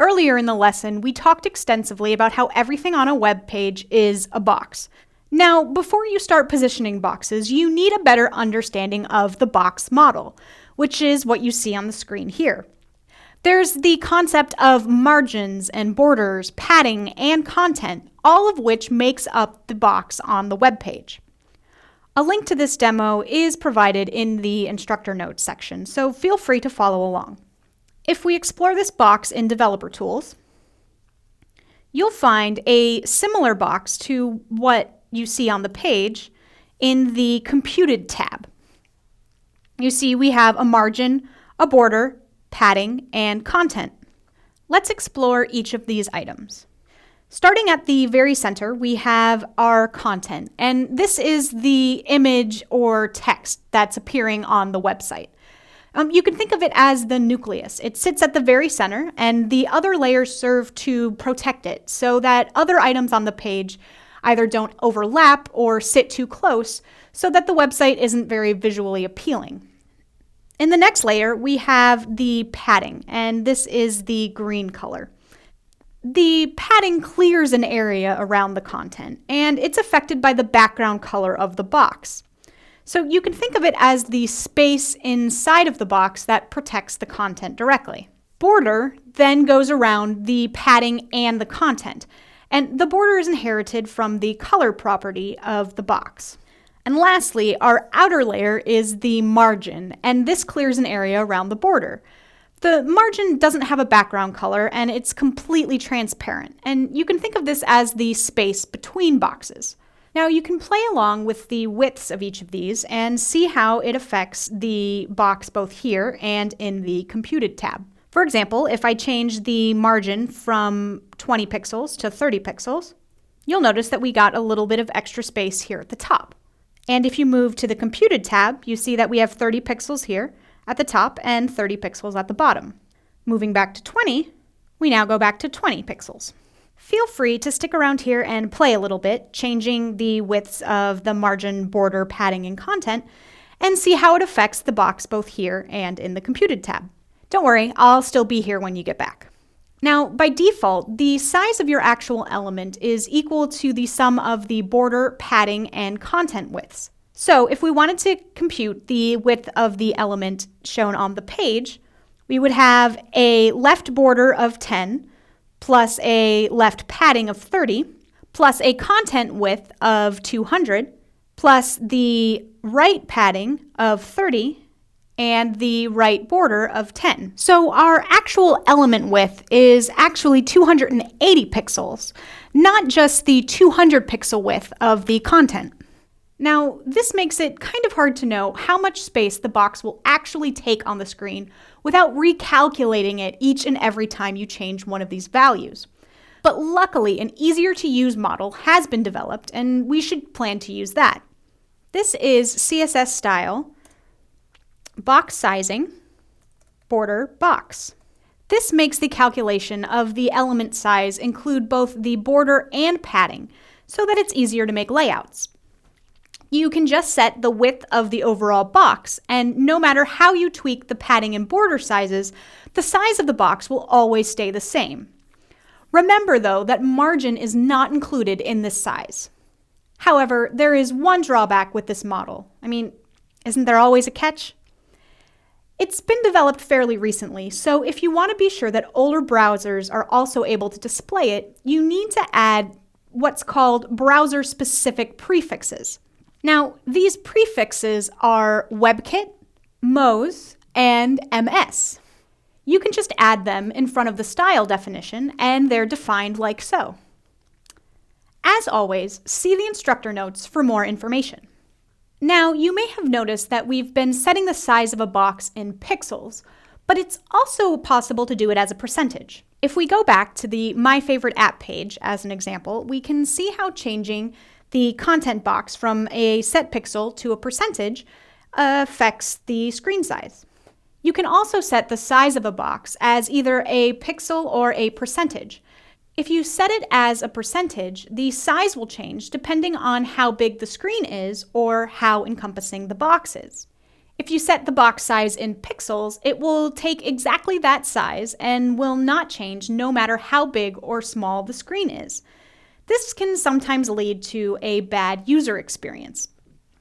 Earlier in the lesson, we talked extensively about how everything on a web page is a box. Now, before you start positioning boxes, you need a better understanding of the box model, which is what you see on the screen here. There's the concept of margins and borders, padding, and content, all of which makes up the box on the web page. A link to this demo is provided in the instructor notes section, so feel free to follow along. If we explore this box in Developer Tools, you'll find a similar box to what you see on the page in the Computed tab. You see we have a margin, a border, padding, and content. Let's explore each of these items. Starting at the very center, we have our content, and this is the image or text that's appearing on the website. You can think of it as the nucleus. It sits at the very center, and the other layers serve to protect it so that other items on the page either don't overlap or sit too close so that the website isn't very visually appealing. In the next layer, we have the padding, and this is the green color. The padding clears an area around the content, and it's affected by the background color of the box. So you can think of it as the space inside of the box that protects the content directly. Border then goes around the padding and the content, and the border is inherited from the color property of the box. And lastly, our outer layer is the margin, and this clears an area around the border. The margin doesn't have a background color, and it's completely transparent, and you can think of this as the space between boxes. Now you can play along with the widths of each of these and see how it affects the box both here and in the Computed tab. For example, if I change the margin from 20 pixels to 30 pixels, you'll notice that we got a little bit of extra space here at the top. And if you move to the Computed tab, you see that we have 30 pixels here at the top and 30 pixels at the bottom. Moving back to 20, we now go back to 20 pixels. Feel free to stick around here and play a little bit, changing the widths of the margin, border, padding, and content, and see how it affects the box both here and in the Computed tab. Don't worry, I'll still be here when you get back. Now, by default, the size of your actual element is equal to the sum of the border, padding, and content widths. So if we wanted to compute the width of the element shown on the page, we would have a left border of 10, plus a left padding of 30, plus a content width of 200, plus the right padding of 30, and the right border of 10. So our actual element width is actually 280 pixels, not just the 200 pixel width of the content. Now, this makes it kind of hard to know how much space the box will actually take on the screen without recalculating it each and every time you change one of these values. But luckily, an easier to use model has been developed, and we should plan to use that. This is CSS style, box sizing, border box. This makes the calculation of the element size include both the border and padding so that it's easier to make layouts. You can just set the width of the overall box, and no matter how you tweak the padding and border sizes, the size of the box will always stay the same. Remember, though, that margin is not included in this size. However, there is one drawback with this model. Isn't there always a catch? It's been developed fairly recently, so if you want to be sure that older browsers are also able to display it, you need to add what's called browser-specific prefixes. Now, these prefixes are WebKit, Moz, and MS. You can just add them in front of the style definition, and they're defined like so. As always, see the instructor notes for more information. Now, you may have noticed that we've been setting the size of a box in pixels, but it's also possible to do it as a percentage. If we go back to the My Favorite App page as an example, we can see how changing the content box from a set pixel to a percentage affects the screen size. You can also set the size of a box as either a pixel or a percentage. If you set it as a percentage, the size will change depending on how big the screen is or how encompassing the box is. If you set the box size in pixels, it will take exactly that size and will not change no matter how big or small the screen is. This can sometimes lead to a bad user experience.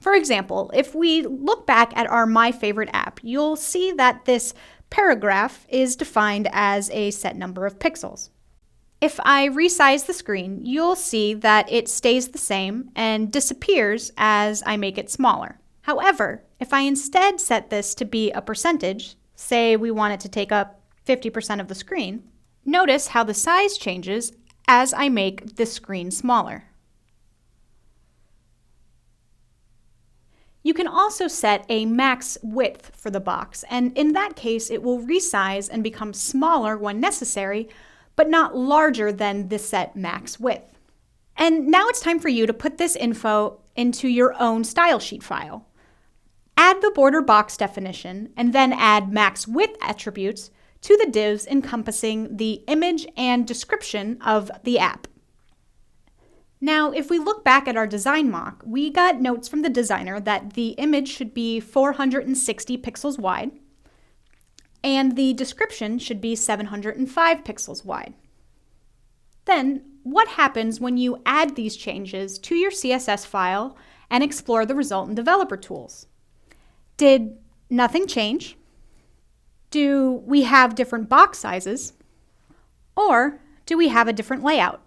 For example, if we look back at our My Favorite app, you'll see that this paragraph is defined as a set number of pixels. If I resize the screen, you'll see that it stays the same and disappears as I make it smaller. However, if I instead set this to be a percentage, say we want it to take up 50% of the screen, notice how the size changes as I make the screen smaller. You can also set a max width for the box, and in that case it will resize and become smaller when necessary, but not larger than the set max width. And now it's time for you to put this info into your own style sheet file. Add the border box definition and then add max width attributes to the divs encompassing the image and description of the app. Now, if we look back at our design mock, we got notes from the designer that the image should be 460 pixels wide, and the description should be 705 pixels wide. Then, what happens when you add these changes to your CSS file and explore the result in Developer Tools? Did nothing change? Do we have different box sizes? Or do we have a different layout?